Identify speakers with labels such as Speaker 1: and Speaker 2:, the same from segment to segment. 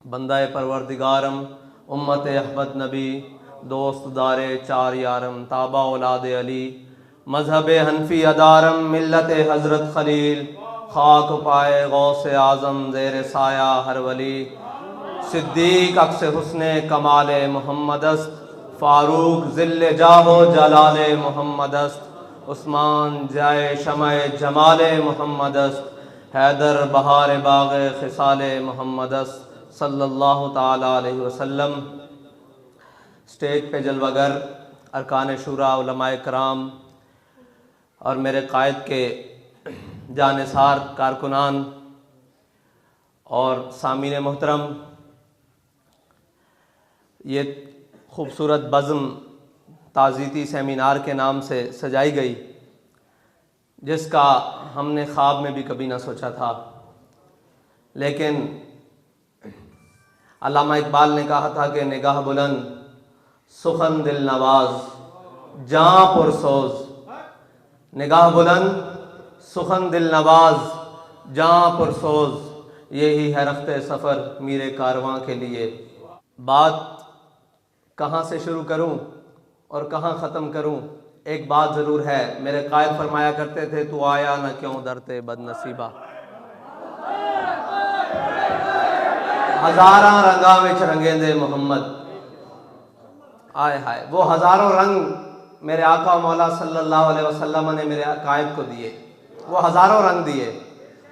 Speaker 1: बंदा परवरदिगारम उम्मत अहमद नबी दोस्त दारे चार यारम ताबा औलाद अली मजहब हनफी अदारम मिल्लत हज़रत खलील खाक पाए गौस आज़म ज़ेर साया हर वली सिद्दीक अक्स हुस्ने कमाल मोहम्मदस्त फ़ारूक ज़िल्ल जाहो जलाल मोहम्मदस्त उस्मान जाए शमए जमाल मोहम्मदस्त हैदर बहार बाग खिसाल मोहम्मदस्त सल्लल्लाहु ताला अलैहि वसल्लम। स्टेज पे जलवागर अरकान शुरा उलमाए कराम और मेरे कायद के जानिसार कारकुनान और सामीन मोहतरम, ये खूबसूरत बज़्म ताज़ीती सेमिनार के नाम से सजाई गई, जिसका हमने ख्वाब में भी कभी ना सोचा था। लेकिन अल्लामा इकबाल ने कहा था कि निगाह बुलंद सुखन दिल नवाज जाँ पुरसोज, निगाह बुलंद सुखन दिल नवाज जाँ पुरसोज, यही है रफ्ते सफ़र मीरे कारवां के लिए। बात कहाँ से शुरू करूं और कहाँ ख़त्म करूं, एक बात ज़रूर है, मेरे कायद फरमाया करते थे, तू आया न क्यों दरते बदनसीबा। हज़ारा रंगा विच रंगेंदे मोहम्मद, आए हाय, वो हज़ारों रंग मेरे आका मौला सल्लल्लाहु अलैहि वसल्लम ने मेरे कायद को दिए। वो हज़ारों रंग दिए।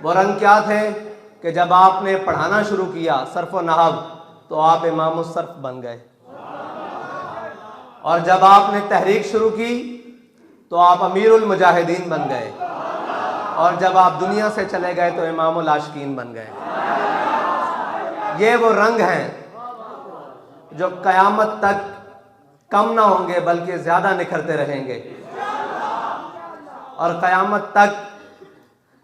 Speaker 1: वो रंग क्या थे कि जब आपने पढ़ाना शुरू किया सर्फ़ व नहव तो आप इमामुस सर्फ़ बन गए, और जब आपने तहरीक शुरू की तो आप अमीरुल मुजाहिदीन बन गए, और जब आप दुनिया से चले गए तो इमामुल आशिकीन बन गए। ये वो रंग हैं जो क़यामत तक कम ना होंगे बल्कि ज़्यादा निखरते रहेंगे, और क़यामत तक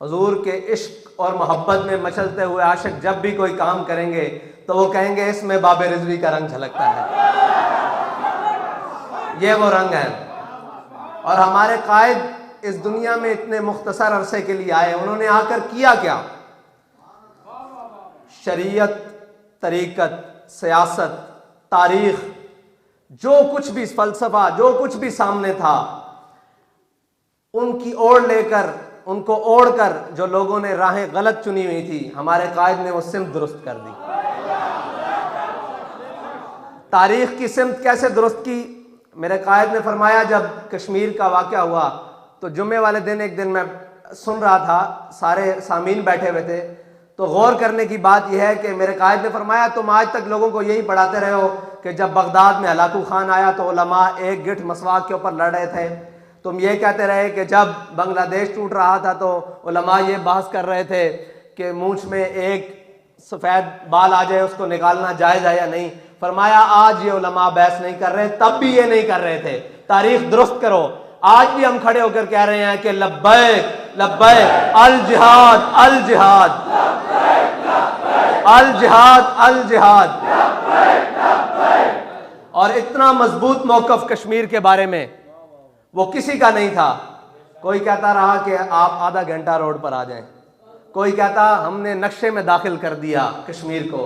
Speaker 1: हुज़ूर के इश्क और मोहब्बत में मचलते हुए आशिक जब भी कोई काम करेंगे तो वो कहेंगे इसमें बाबे रिज़वी का रंग झलकता है। ये वो रंग है। और हमारे कायद इस दुनिया में इतने मुख्तसर अरसे के लिए आए, उन्होंने आकर किया क्या? शरीयत, तरीक़त, सियासत, तारीख़, जो कुछ भी फ़लसफ़ा, जो कुछ भी सामने था, उनकी ओर लेकर, उनको ओढ़ कर जो लोगों ने राहें गलत चुनी हुई थी, हमारे कायद ने वो सिमत दुरुस्त कर दी। तारीख़ की सिमत कैसे दुरुस्त की? मेरे कायद ने फरमाया, जब कश्मीर का वाक़या हुआ तो जुम्मे वाले दिन एक दिन मैं सुन रहा था, सारे सामीन बैठे हुए थे, तो गौर करने की बात यह है कि मेरे कायद ने फरमाया, तुम आज तक लोगों को यही पढ़ाते रहे हो कि जब बगदाद में हलाकू खान आया तो उलमा एक गिठ मसवाक के ऊपर लड़ रहे थे। तुम ये कहते रहे कि जब बांग्लादेश टूट रहा था तो उलमा ये बहस कर रहे थे कि मूंछ में एक सफ़ेद बाल आ जाए उसको निकालना जायज़ है या नहीं। फरमाया आज ये उलमा बहस नहीं कर रहे, तब भी ये नहीं कर रहे थे। तारीख दुरुस्त करो। आज भी हम खड़े होकर कह रहे हैं कि लब्बैक लब्बैक अल जिहाद अल जिहाद अल जिहाद अल जिहाद। और इतना मजबूत मौकफ कश्मीर के बारे में वो किसी का नहीं था। कोई कहता रहा कि आप आधा घंटा रोड पर आ जाएं, कोई कहता हमने नक्शे में दाखिल कर दिया कश्मीर को।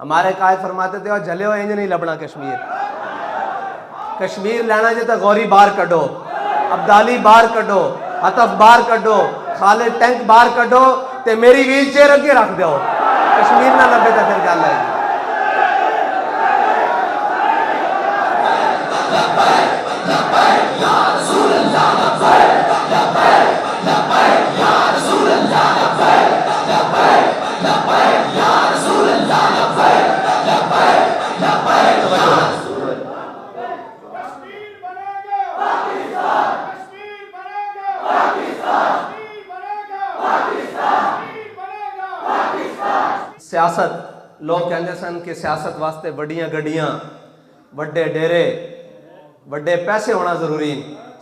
Speaker 1: हमारे कायद फरमाते थे और जले हो इंज नहीं लबना कश्मीर, कश्मीर लेना जे तो गौरी बाहर कढो, अब्दाली बाहर कढो, हतफ बाहर कढो, खालिद टैंक बाहर कढो ते मेरी व्हील चेयर अगे रख दो, कश्मीर ना लबे तो फिर गल है। सियासत, लोग कहते सन कि सियासत वास्ते वड्डियां गड्डियां, वड्डे डेरे, वड्डे पैसे होना जरूरी।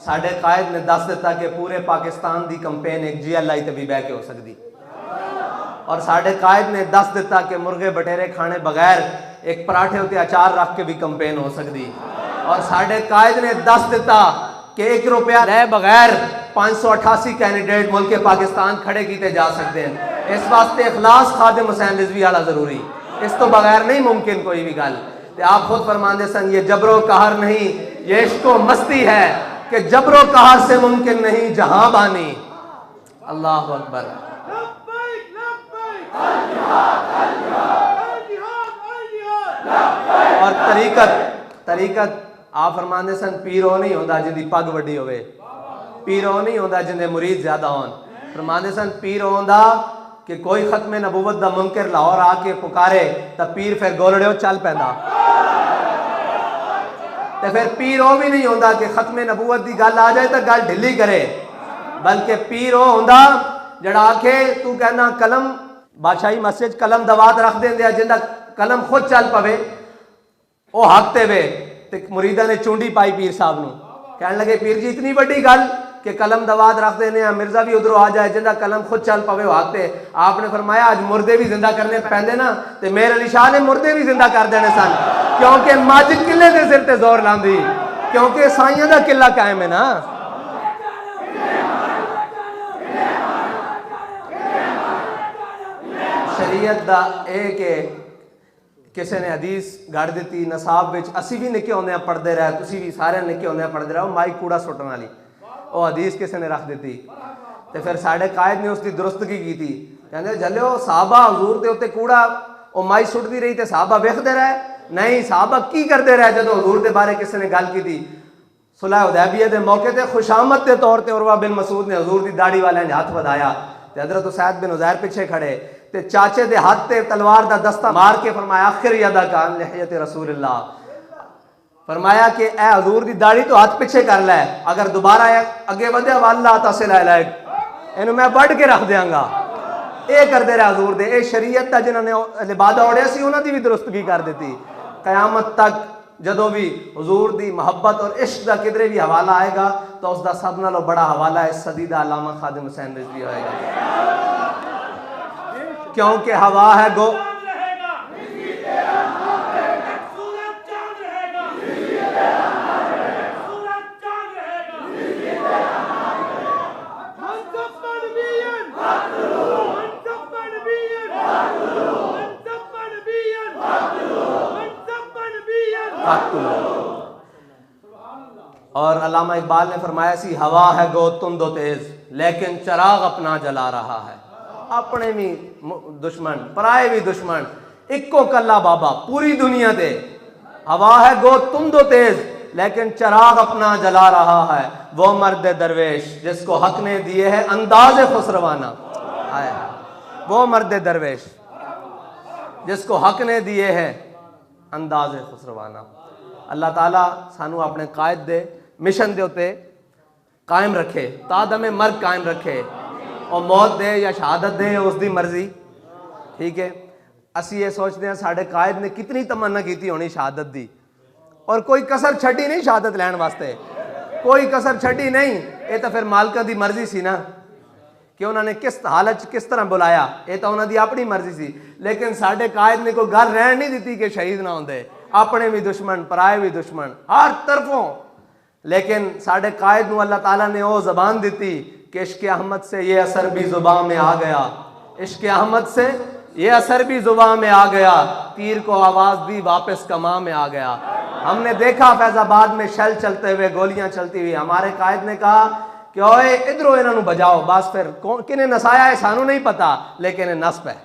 Speaker 1: साडे कायद ने दस दिता कि पूरे पाकिस्तान की कंपेन एक GLI ते भी बह के हो सकती, और साडे कायद ने दस दिता कि मुर्गे बटेरे खाने बगैर एक पराठे उत्ते अचार रख के भी कंपेन हो सकती, और साडे कायद ने दस दिता कि 1 रुपया ले बगैर 588 कैंडिडेट मुल्क पाकिस्तान खड़े किए जा सकते हैं। इस वास्ते इखलास खादिम हुसैन रिजवी वाला जरूरी, इस तो बगैर नहीं मुमकिन कोई भी गल। तो आप खुद फरमाते सन ये जबरो कहर नहीं ये इश्को मस्ती है कि जबरो कहर से मुमकिन नहीं जहां बानी। अल्लाह अकबर। और तरीकत आप फरमाते सन पीरो नहीं होता जिंदी पग वड्डी होवे, पीरो नहीं होता जिंदे मुरीद ज्यादा होन। फरमाते सन पीर होंदा कि कोई खत्मे नबूवत दा मुनकर लाहौर आके पुकारे तो पीर फिर गोलड़ियों चल पैंदा। तो फिर पीर वो भी नहीं होता कि खत्मे नबूवत की गल आ जाए तो गल ढिली करे, बल्कि पीर वो होंदा जड़ा आखे तू कहना कलम बादशाही मस्जिद कलम दवात रख देंदे जिंदा कलम खुद चल पवे वो हकते वे। तो मुरीदा ने चूंडी पाई पीर साहब नूं, कहने लगे पीर जी इतनी बड़ी गल कि कलम दवात रख देने मिर्जा भी उधरों आ जाए जिंदा कलम खुद चल पवे हाकते। आपने फरमाया आज मुर्दे भी जिंदा करने पैंदे ना ते मेर अली शाह ने मुर्दे भी जिंदा कर देने सन, क्योंकि मज किले के सिर ते जोर लांदी, क्योंकि साइयां दा किला कायम है ना। शरीयत दा एक किसी ने हदीस गढ़ दी नसाब विच असी भी निके होंदे पढ़ते रहे, तुसी भी सारे निके होंदे पढ़ते रहो, माई कूड़ा सुटन वाली वो हदीस किसी ने रख दी। तो फिर साढ़े कायद ने उसकी दुरुस्तगी की थी, कहते जल्यो साहबा हजूर के उत्ते कूड़ा वो माई सुटती रही तो साहबा वेखते रहे, नहीं साहबा की करते रहे जो हजूर के बारे किसी ने गल की थी। सुलह हुदैबिया के मौके पर खुशामद के तौर पर उर्वा बिन मसूद ने हजूर की दाढ़ी वाले ने हाथ बढ़ाया, तो हजरत उसैद बिन उज़ैर पिछे खड़े ते चाचे दे हाथ ते तलवार दा दस्ता मार के फरमाया आखिर यदा कान लिहयत रसूलुल्लाह, फरमाया कि ए हजूर दी दाढ़ी तो हाथ पीछे कर लै, अगर दोबारा अगे वधे वाला तसिलाक इन्हू मैं बढ़ के रख देंगा। ये करते रहे हजूर दे, ए शरीयत दा जिन्होंने लिबादा ओढ़िया सी उन्हां दी भी दुरुस्तगी कर दी। कयामत तक जदों भी हजूर दी मोहब्बत और इश्क का किधरे भी हवाला आएगा तो उसका सब नालों बड़ा हवाला इस सदी दा अल्लामा खादिम हुसैन रिजवी होएगा, क्योंकि हवा है गो और अल्लामा इकबाल ने फरमाया सी हवा है गो तुम दो तेज लेकिन चराग अपना जला रहा है। अपने भी दुश्मन पराए भी दुश्मन इक्को कल्ला बाबा पूरी दुनिया दे, हवा है गो तुम दो तेज लेकिन चराग अपना जला रहा है। वो मर्द दरवेश जिसको हक ने दिए है अंदाज खुसरवाना, वो मर्द दरवेश जिसको हक ने दिए है अंदाज खुसरवाना। अल्लाह ताला सानू अपने कायद दे मिशन दे उत्ते कायम रखे, तादमे मर्ग कायम रखे, और मौत दे या शहादत दे उसकी मर्जी। ठीक है, असी ये सोचते हैं साढ़े कायद ने कितनी तमन्ना की होनी शहादत दी, और कोई कसर छड़ी नहीं शहादत लैन वास्ते, कोई कसर छड़ी नहीं। ये तो फिर मालका दी मर्जी सी ना कि उन्होंने किस हालत किस तरह बुलाया, ये तो उन्होंने अपनी मर्जी सी। लेकिन साढ़े कायद ने कोई गल रहन नहीं दी कि शहीद ना होंदे, अपने भी दुश्मन पराए भी दुश्मन हर तरफों। लेकिन साढ़े कायद को अल्लाह ताला ने वो जबान दी कि इश्क अहमद से ये असर भी जुबान में आ गया, इश्क अहमद से ये असर भी जुबान में आ गया, तीर को आवाज दी वापस कमा में आ गया। हमने देखा फैजाबाद में शल चलते हुए गोलियां चलती हुई, हमारे कायद ने कहा कि ओए इधरों इन्हों बजाओ, बस फिर किने नसाया है सानू नहीं पता, लेकिन ये नस्ब है।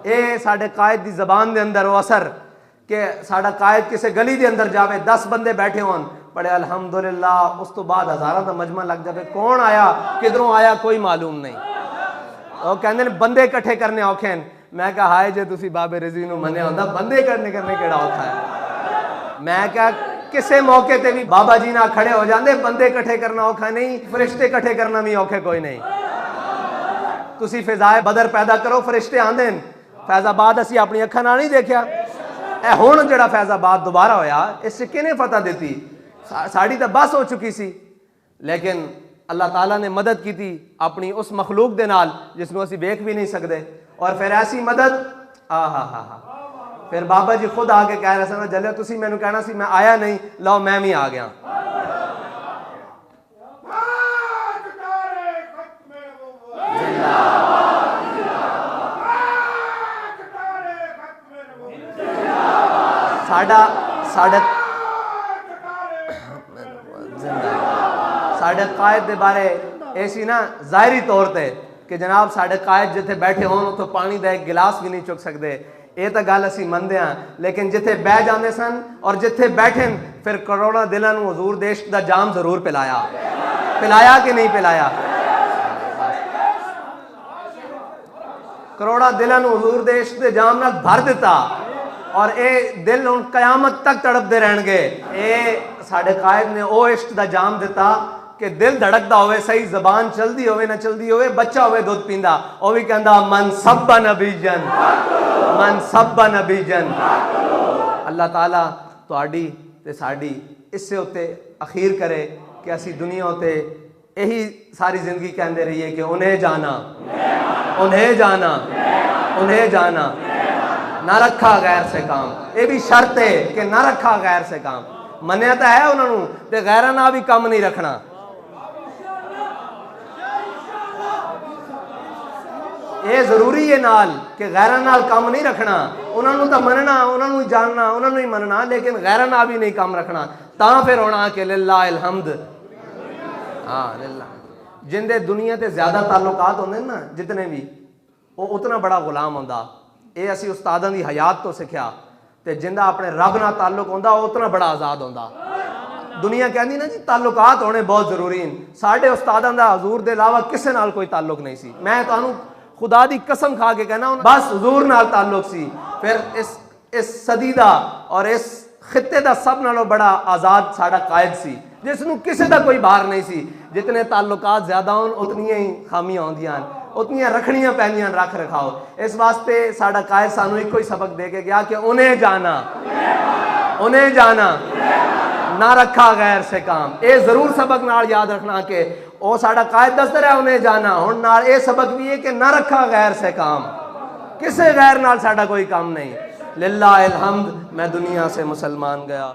Speaker 1: ये साढ़े कायद की जबान के अंदर वो असर कि साढ़ा कायद किसी गली के अंदर जावे 10 बंदे बैठे होन पढ़े अल्हम्दुलिल्लाह, उस तो बाद हज़ारों का मजमा लग जाए, कौन आया किधरों आया कोई मालूम नहीं। वो कहते हैं बंदे इकट्ठे करने औखे हैं। मैं कहा हाय जे तुसी बाबे रजी नूं मन्निया होंदा, बंदे करने केड़ा औखा है। मैं क्या किसी मौके ते भी बाबा जी ना खड़े हो जाते, बंदे इकट्ठे करना औखा नहीं, फरिश्ते इकट्ठे करना भी औखे कोई नहीं। तुसी फिजाए बदर पैदा करो, फरिश्ते आंदे ने। फैजाबाद असी अपनी अखा नाल नहीं देखा, ए हुण जिहड़ा फैजाबाद दोबारा होया इस किने फतह दी, साड़ी तो बस हो चुकी सी। लेकिन अल्लाह ताला ने मदद की थी अपनी उस मखलूक दे नाल जिसनों असी वेख भी नहीं सकते, और फिर ऐसी मदद फिर बाबा जी खुद आके कह रहे सन जल्ले तुसी मैनू कहना सी मैं आया नहीं, लो मैं भी आ गया। साडा साडे साडे कायद के बारे ऐसी ना ज़ाहरी तौर पर कि जनाब साडे कायद जिथे बैठे होन तो पानी का एक गिलास भी नहीं चुक सकते, ये तो गल असी मनते हाँ, लेकिन जिथे बह जाते सन और जिथे बैठे फिर करोड़ों दिलों को हजूर देश का जाम जरूर पिलाया, पिलाया कि नहीं पिलाया? करोड़ा दिलों को हजूर देश के जाम नाल भर दिता और ये दिल हुण कयामत तक तड़पते रहणगे। ये साडे कायद ने वो इश्क का जाम दिता कि दिल धड़कता होवे, सही जबान चलती होवे ना चलती होवे, बच्चा होवे दुध पींदा वो भी कहंदा मन सब्बा नबीजन, मन सब्बा नबीजन। अल्लाह ताला तुहाडी ते साडी इससे उत्ते अखीर करे कि असी दुनिया उत्ते यही सारी जिंदगी कहते रहिए कि उन्हें जाना, उन्हें जाना, उन्हें जाना, ना रखा गैर से काम। ये भी शर्त है कि ना रखा गैर से काम। मनिया तो है उन्होंने ते गैर ना भी कम नहीं रखना। ये जरूरी है नाल कि गैर नाल कम नहीं रखना। उन्होंने तो मनना, उन्होंने जानना, उन्होंने ही मनना, लेकिन गैर ना भी नहीं कम रखना। ता फिर होना कि लिल्लाहिल हम्द, हाँ लिल्लाह। जिंदे दुनिया ते ज्यादा ताल्लुकात होंदे ना जितने भी, वो उतना बड़ा गुलाम होंदा। ये असी उस्तादां दी हयात तो सीखिया। ते जिंदा अपने रब नाल ताल्लुक होंदा वो उतना बड़ा आजाद होंदा। दुनिया कहती ना जी ताल्लुकात होने बहुत जरूरी हैं। साढ़े उस्तादां दा हजूर दे अलावा किसे नाल कोई ताल्लुक नहीं सी। मैं तुहानू खुदा दी कसम खा के कहना बस हजूर नाल ताल्लुक सी। फिर इस सदी दा और इस खिते दा सब नालों बड़ा आजाद साडा कायद सी, जिसनू किसी का कोई बाहर नहीं सी। जितने ताल्लुकात ज्यादा होन उतनियां ही खामियां होंदियां, उतनियां रखनियां पैंदियां रख रखाओ। इस वास्ते साडा कायद सानू इको ही सबक दे के गया कि उन्हें जाना, उन्हें जाना, ना रखा गैर से काम। ये जरूर सबक नाल याद रखना कि वो साडा कायद दसदा रहा उन्हें जाना। हुण नाल ये सबक भी है कि ना रखा गैर से काम, किसे गैर नाल साडा कोई काम नहीं। लिल्लाहिल हम्द, मैं दुनिया से मुसलमान गया।